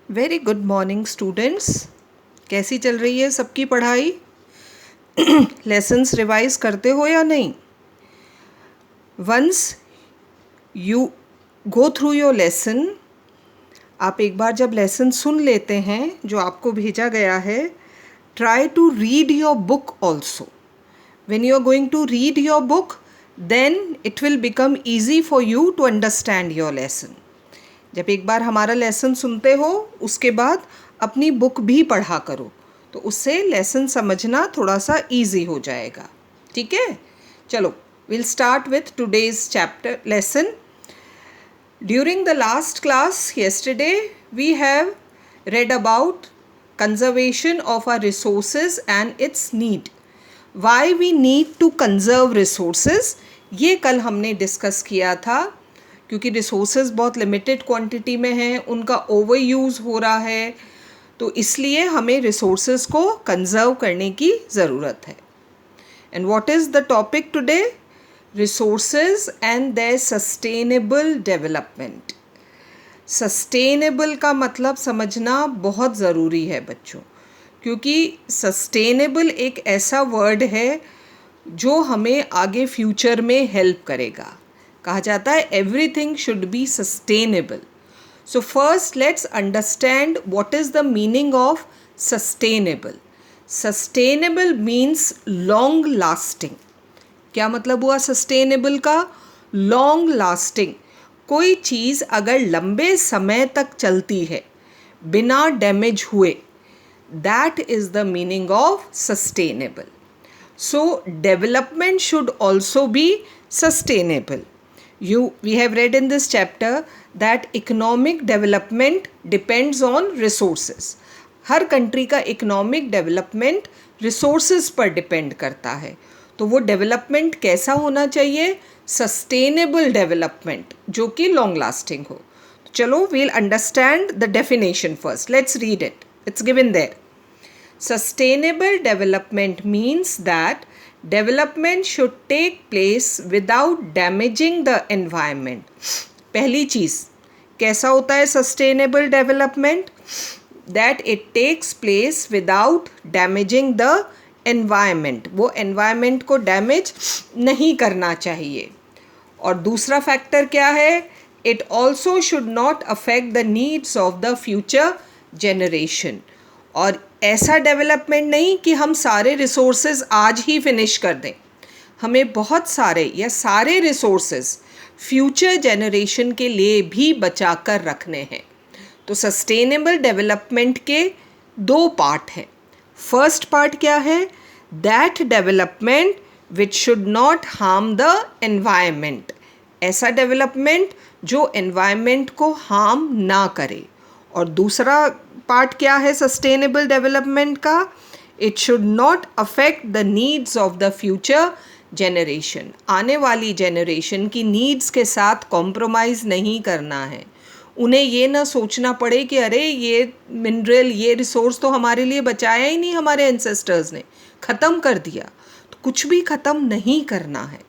Very good morning students. कैसी चल रही है सबकी पढ़ाई? लेसन्स रिवाइज करते हो या नहीं? Once you go through your lesson, आप एक बार जब लेसन सुन लेते हैं जो आपको भेजा गया है, try to read your book also. When you are going to read your book, then it will become easy for you to understand your lesson. जब एक बार हमारा लेसन सुनते हो उसके बाद अपनी बुक भी पढ़ा करो, तो उससे लेसन समझना थोड़ा सा ईजी हो जाएगा. ठीक है, चलो we'll start with today's chapter lesson. During the last class yesterday we have read about conservation of our resources and its need. Why we need to conserve resources, ये कल हमने डिस्कस किया था. क्योंकि रिसोर्सेज बहुत लिमिटेड क्वांटिटी में हैं, उनका ओवर यूज़ हो रहा है, तो इसलिए हमें रिसोर्सेज को कंजर्व करने की ज़रूरत है. And what is the topic today? Resources and their sustainable development. Sustainable का मतलब समझना बहुत ज़रूरी है बच्चों, क्योंकि सस्टेनेबल एक ऐसा वर्ड है जो हमें आगे फ्यूचर में हेल्प करेगा. कहा जाता है everything should be sustainable. So first let's understand what is the meaning of sustainable. Sustainable means long lasting. क्या मतलब हुआ सस्टेनेबल का? Long lasting. कोई चीज़ अगर लंबे समय तक चलती है बिना डैमेज हुए, that is the meaning of sustainable. So development should also be sustainable. We have read in this chapter that economic development depends on resources. Her country का इकोनॉमिक डेवलपमेंट रिसोर्सेज पर डिपेंड करता है. तो वो development कैसा होना चाहिए? Sustainable development, जो कि लॉन्ग लास्टिंग हो. चलो we'll understand the definition first. Let's read it. It's given there. Sustainable development means that development should take place without damaging the environment. पहली चीज़, कैसा होता है sustainable development? That it takes place without damaging the environment. वो environment को damage नहीं करना चाहिए. और दूसरा फैक्टर क्या है? It also should not affect the needs of the future generation. और ऐसा डेवलपमेंट नहीं कि हम सारे रिसोर्सेज आज ही फिनिश कर दें. हमें बहुत सारे या सारे रिसोर्सेज फ्यूचर जनरेशन के लिए भी बचा कर रखने हैं. तो सस्टेनेबल डेवलपमेंट के दो पार्ट हैं. फर्स्ट पार्ट क्या है? That development which should not harm the environment. ऐसा डेवलपमेंट जो एनवायरनमेंट को हार्म ना करे. और दूसरा पार्ट क्या है सस्टेनेबल डेवलपमेंट का? It should not affect the needs of the future generation. आने वाली जनरेशन की नीड्स के साथ कॉम्प्रोमाइज़ नहीं करना है. उन्हें ये ना सोचना पड़े कि अरे ये मिनरल, ये रिसोर्स तो हमारे लिए बचाया ही नहीं, हमारे एंसेस्टर्स ने ख़त्म कर दिया. तो कुछ भी ख़त्म नहीं करना है.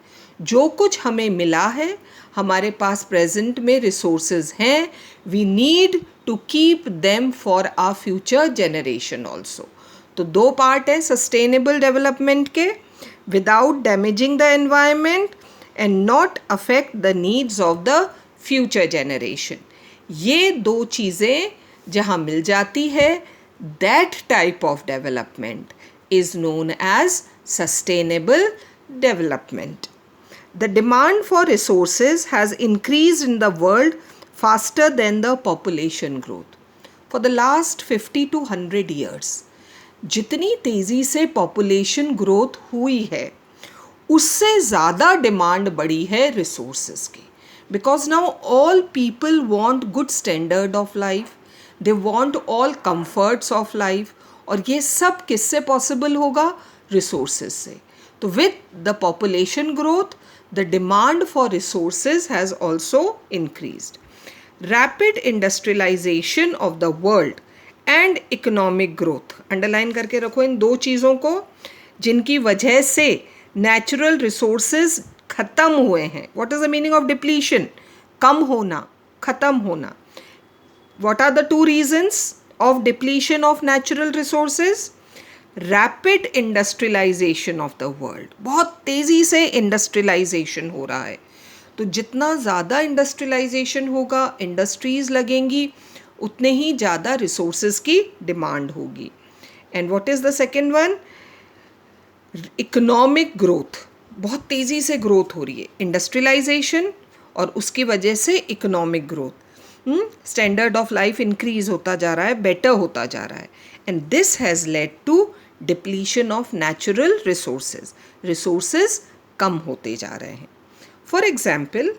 जो कुछ हमें मिला है, हमारे पास प्रेजेंट में रिसोर्सेज हैं, we need to keep them for our future generation also. तो दो पार्ट है सस्टेनेबल डेवलपमेंट के, without damaging the environment and not affect the needs of the future generation. ये दो चीज़ें जहाँ मिल जाती है, that type of development is known as sustainable development. The demand for resources has increased in the world faster than the population growth. For the last 50 to 100 years, जितनी तेज़ी से population growth हुई है, उससे ज़्यादा डिमांड बढ़ी है resources की. Because now all people want good standard of life, they want all comforts of life. और ये सब किससे पॉसिबल होगा? रिसोर्सेज से. तो with the population growth, the demand for resources has also increased. Rapid industrialization of the world and economic growth. Underline करके रखो इन दो चीज़ों को, जिनकी वजह से नेचुरल रिसोर्सेज ख़त्म हुए हैं. What is the meaning of depletion? कम होना, ख़त्म होना. What are the two reasons of depletion of natural resources? Rapid industrialisation of the world, बहुत तेज़ी से इंडस्ट्रियलाइजेशन हो रहा है. तो जितना ज़्यादा इंडस्ट्रियलाइजेशन होगा, इंडस्ट्रीज़ लगेंगी, उतने ही ज़्यादा रिसोर्सेज की डिमांड होगी. And what is the second one? Economic growth, बहुत तेज़ी से ग्रोथ हो रही है. इंडस्ट्रियलाइजेशन और उसकी वजह से economic growth, standard of life increase होता जा रहा है, बेटर होता जा रहा है. And this has led to depletion of natural resources कम होते जा रहे हैं. For example,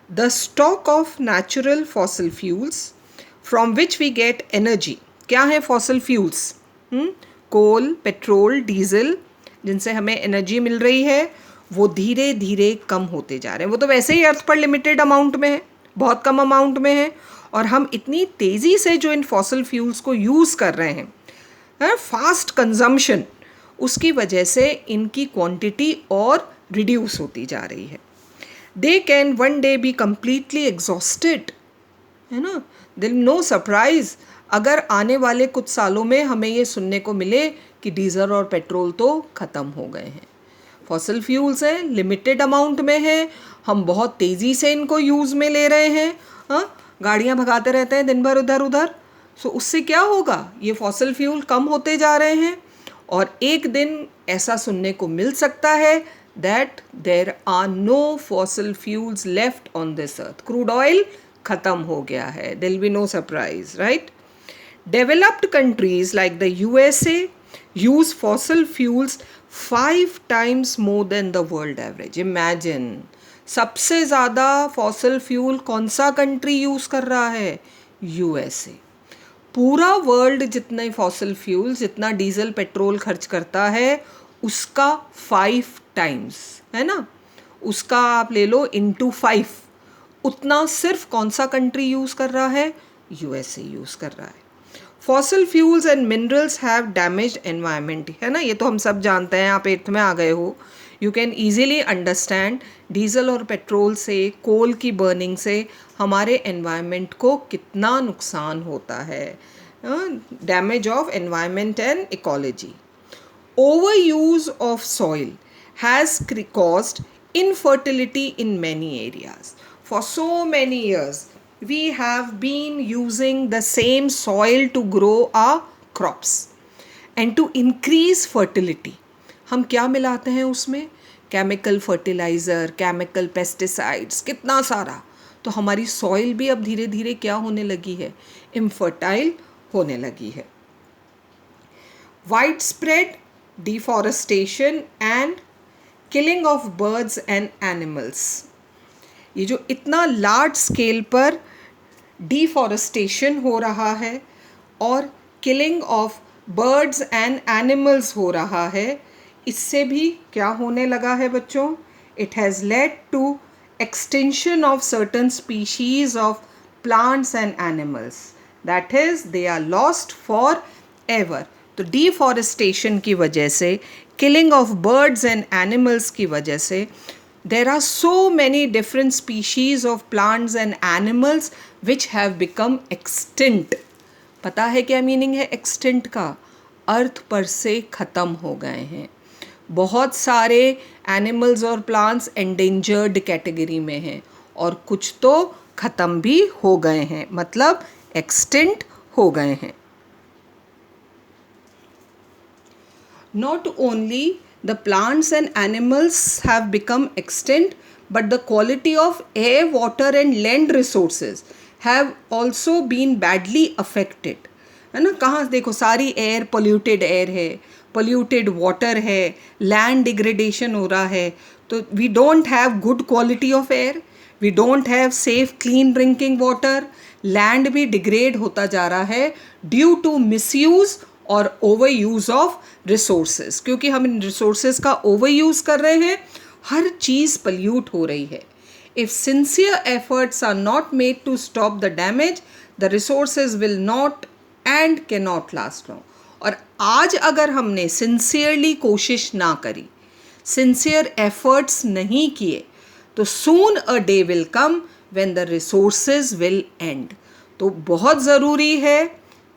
the stock of natural fossil fuels from which we get energy. क्या है fossil fuels? Coal, petrol, diesel, जिनसे हमें एनर्जी मिल रही है, वो धीरे धीरे कम होते जा रहे हैं. वो तो वैसे ही अर्थ पर लिमिटेड अमाउंट में है, बहुत कम अमाउंट में है, और हम इतनी तेज़ी से जो इन फॉसिल फ्यूल्स को यूज़ कर रहे हैं, फास्ट कंजम्पशन, उसकी वजह से इनकी क्वांटिटी और रिड्यूस होती जा रही है. They can one day be completely exhausted, है ना. दिल नो सरप्राइज अगर आने वाले कुछ सालों में हमें ये सुनने को मिले कि डीजल और पेट्रोल तो ख़त्म हो गए हैं. फॉसिल फ्यूल्स हैं, लिमिटेड अमाउंट में है, हम बहुत तेज़ी से इनको यूज़ में ले रहे हैं. गाड़ियाँ भगाते रहते हैं दिन भर इधर उधर. सो उससे क्या होगा? ये फॉसिल फ्यूल कम होते जा रहे हैं, और एक दिन ऐसा सुनने को मिल सकता है that there are no fossil fuels left on this earth. Crude oil ख़त्म हो गया है. There will be no surprise, right. Developed countries like the USA use fossil fuels 5 times more than the world average. Imagine, सबसे ज़्यादा fossil fuel कौन सा country use कर रहा है? USA. पूरा वर्ल्ड जितने फॉसिल फ्यूल्स, जितना डीजल पेट्रोल खर्च करता है, उसका 5 टाइम्स, है ना, उसका आप ले लो इंटू 5, उतना सिर्फ कौन सा कंट्री यूज़ कर रहा है? USA यूज़ कर रहा है. Fossil fuels and minerals have damaged environment, है ना, ये तो हम सब जानते हैं. आप 8th में आ गए हो. You can easily understand diesel और पेट्रोल से, कोल की बर्निंग से हमारे एनवायरनमेंट को कितना नुकसान होता है. Damage of environment and ecology. Over use of soil has caused infertility in many areas. For so many years we have been using the same soil to grow our crops, and to increase fertility हम क्या मिलाते हैं उसमें? Chemical fertiliser, chemical pesticides, कितना सारा. तो हमारी soil भी अब धीरे धीरे क्या होने लगी है? इनफर्टाइल होने लगी है. Wide spread deforestation and killing of birds and animals. ये जो इतना लार्ज स्केल पर डिफॉरेस्टेशन हो रहा है और killing of birds and animals हो रहा है, इससे भी क्या होने लगा है बच्चों? It has led to extension of certain species of plants and animals, that is they are lost forever. तो डिफॉरेस्टेशन की वजह से, killing of birds and animals की वजह से, there are so many different species of plants and animals which have become extinct. पता है क्या मीनिंग है extinct का? अर्थ पर से ख़त्म हो गए हैं. बहुत सारे एनिमल्स और प्लांट्स endangered कैटेगरी में हैं, और कुछ तो ख़त्म भी हो गए हैं, मतलब extinct हो गए हैं. Not only the plants and animals have become extinct, but the quality of air, water and land resources have also been badly affected. है ना, कहाँ देखो सारी एयर पोल्यूटेड एयर है, पोल्यूटेड वाटर है, लैंड डिग्रेडेशन हो रहा है. तो we don't have good quality of air, we don't have safe clean drinking water. Land भी डिग्रेड होता जा रहा है ड्यू टू मिसयूज़ और ओवर यूज़ ऑफ रिसोर्सेज. क्योंकि हम इन रिसोर्सेज का ओवर यूज़ कर रहे हैं, हर चीज़ पल्यूट हो रही है. If sincere efforts are not made to stop the damage, the resources will not and can not last long. और आज अगर हमने सिंसियरली कोशिश ना करी, सिंसियर एफर्ट्स नहीं किए, तो soon a day will come when the resources will end. तो बहुत ज़रूरी है,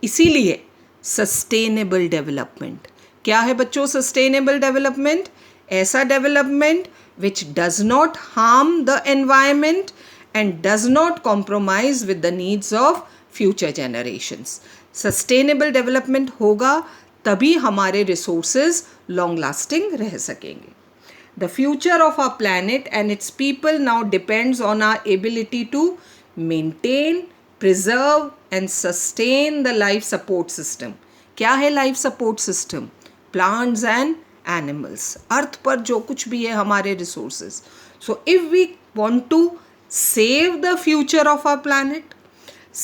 इसीलिए सस्टेनेबल डेवलपमेंट। क्या है बच्चों सस्टेनेबल डेवलपमेंट? ऐसा development which does not harm the environment and does not compromise with the needs of future generations. Sustainable development होगा तभी हमारे रिसोर्सेज लॉन्ग लास्टिंग रह सकेंगे। The future of our planet and its people now depends on our ability to maintain, preserve and sustain the life support system. क्या है life support system? Plants and animals. अर्थ पर जो कुछ भी है हमारे resources. So if we want to save the future of our planet,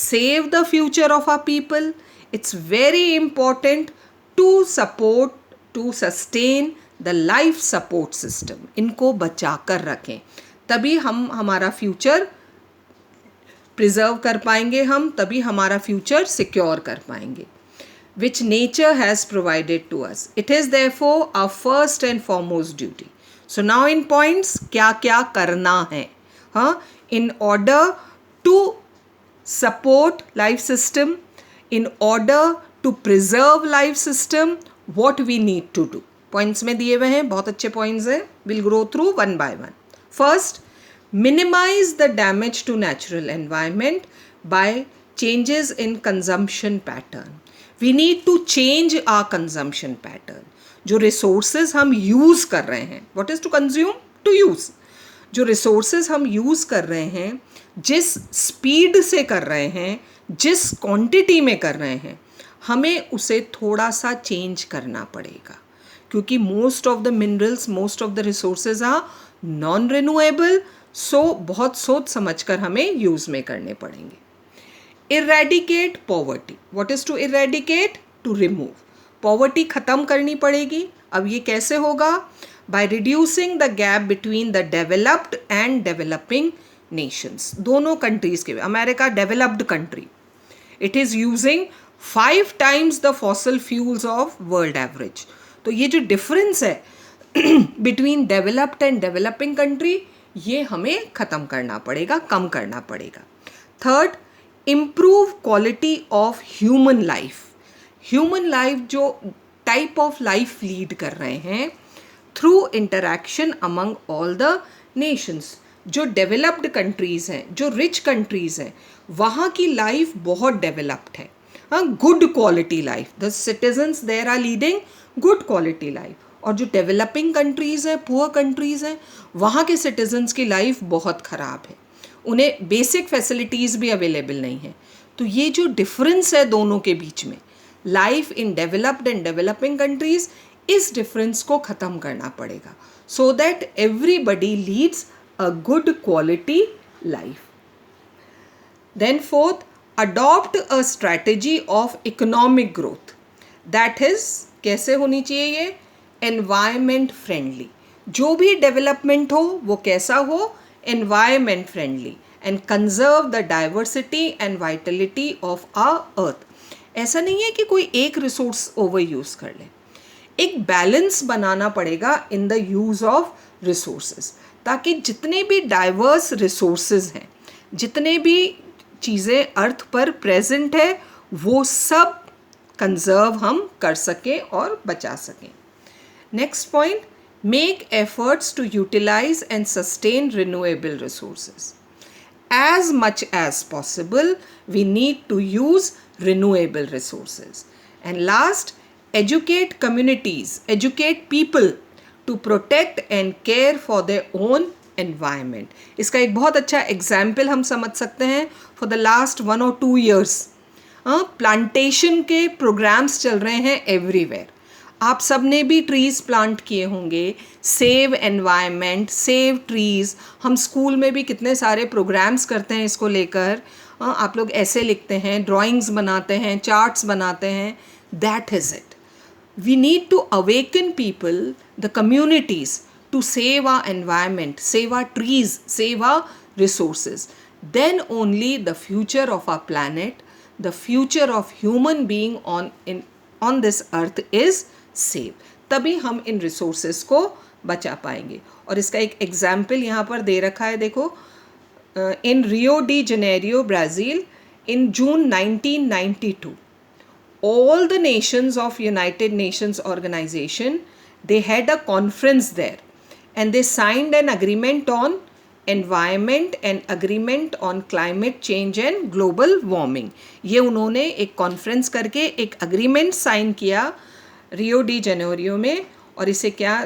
save the future of our people, it's very important to support, to sustain the life support system. इनको बचा कर रखें, तभी हम हमारा फ्यूचर प्रिजर्व कर पाएंगे, हम तभी हमारा फ्यूचर सिक्योर कर पाएंगे। Which nature has provided to us, it is therefore our first and foremost duty. So now in points क्या क्या करना है, हाँ, in order to support life system, in order to preserve life system, what we need to do. Points में दिए हुए हैं, बहुत अच्छे पॉइंट्स हैं, will grow through one by one. First, minimise the damage to natural environment by changes in consumption pattern. We need to change our consumption pattern. जो resources हम use कर रहे हैं, what is to consume? To use. जो resources हम use कर रहे हैं, जिस स्पीड से कर रहे हैं, जिस क्वांटिटी में कर रहे हैं, हमें उसे थोड़ा सा चेंज करना पड़ेगा, क्योंकि most of the minerals, most of the resources are non renewable. So बहुत सोच समझ कर हमें यूज़ में करने पड़ेंगे। Eradicate poverty. What is to eradicate? To remove. Poverty ख़त्म करनी पड़ेगी। अब ये कैसे होगा? By reducing the gap between the developed and developing nations. दोनों कंट्रीज़ के, America developed country, it is using 5 times the fossil fuels of world average. तो ये जो डिफरेंस है between developed and developing country, ये हमें ख़त्म करना पड़ेगा, कम करना पड़ेगा। Third, improve quality of human life. Human life जो टाइप ऑफ लाइफ लीड कर रहे हैं through interaction among all the Nations. जो डेवलप्ड कंट्रीज़ हैं, जो रिच कंट्रीज़ हैं, वहाँ की लाइफ बहुत डेवलप्ड है, हाँ, good quality life. The citizens there are leading good quality life. और जो डेवलपिंग कंट्रीज़ हैं, पुअर कंट्रीज़ हैं, वहाँ के सिटीजन्स की लाइफ बहुत ख़राब है, उन्हें बेसिक फैसिलिटीज़ भी अवेलेबल नहीं है। तो ये जो डिफरेंस है दोनों के बीच में, life in developed and developing countries, इस डिफरेंस को ख़त्म करना पड़ेगा so that everybody leads a good quality life. Then fourth, adopt a strategy of economic growth that is, कैसे होनी चाहिए ये? Environment friendly. जो भी डेवलपमेंट हो वो कैसा हो? Environment friendly and conserve the diversity and vitality of our earth. ऐसा नहीं है कि कोई एक रिसोर्स ओवर यूज़ कर ले, एक बैलेंस बनाना पड़ेगा in the use of resources, ताकि जितने भी डाइवर्स रिसोर्सेज हैं, जितने भी चीज़ें अर्थ पर प्रेजेंट है, वो सब कंजर्व हम कर सकें और बचा सकें। Next point, make efforts to utilise and sustain renewable resources. As much as possible, we need to use renewable resources. And last, educate communities, educate people to protect and care for their own environment. इसका एक बहुत अच्छा example हम समझ सकते हैं। For the last 1 or 2 years, plantation के programmes चल रहे हैं एवरीवेयर। आप सब ने भी ट्रीज़ प्लांट किए होंगे, सेव एनवायरनमेंट, सेव ट्रीज़। हम स्कूल में भी कितने सारे प्रोग्राम्स करते हैं इसको लेकर। आप लोग ऐसे लिखते हैं, ड्राइंग्स बनाते हैं, चार्ट्स बनाते हैं। That is it. We need to awaken people, the communities, to save our environment, save our trees, save our resources. Then only the future of our planet, the future of human being on this earth is save. तभी हम इन resources को बचा पाएंगे। और इसका एक example यहाँ पर दे रखा है, देखो। In Rio de Janeiro, Brazil, in June 1992, all the nations of United Nations Organization, they had a conference there and they signed an agreement on environment and agreement on climate change and global warming. ये उन्होंने एक conference करके एक agreement sign किया Rio de Janeiro में, और इसे क्या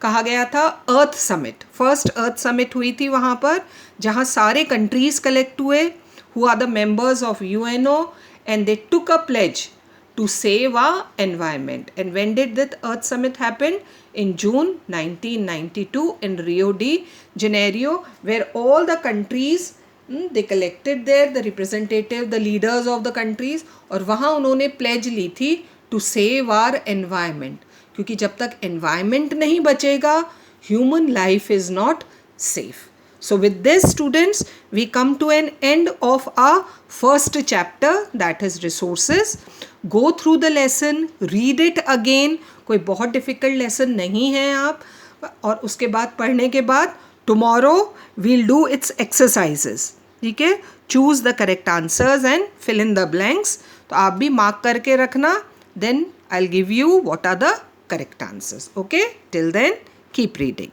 कहा गया था? अर्थ समिट। फर्स्ट अर्थ समिट हुई थी वहाँ पर, जहाँ सारे कंट्रीज़ कलेक्ट हुए who are the members of UNO, and they took a pledge to save our environment. And when did that Earth Summit happen? In June 1992 in Rio de Janeiro, where all the countries they collected there, the representative, the leaders of the countries, और वहाँ उन्होंने pledge ली थी to save our environment, क्योंकि जब तक environment नहीं बचेगा, human life is not safe. So with this, students, we come to an end of our first chapter, that is resources. Go through the lesson, read it again. कोई बहुत difficult lesson नहीं है आप, और उसके बाद पढ़ने के बाद tomorrow we'll do its exercises. ठीक है? Choose the correct answers and fill in the blanks. तो आप भी mark करके रखना. Then I'll give you what are the correct answers. Okay? Till then, keep reading.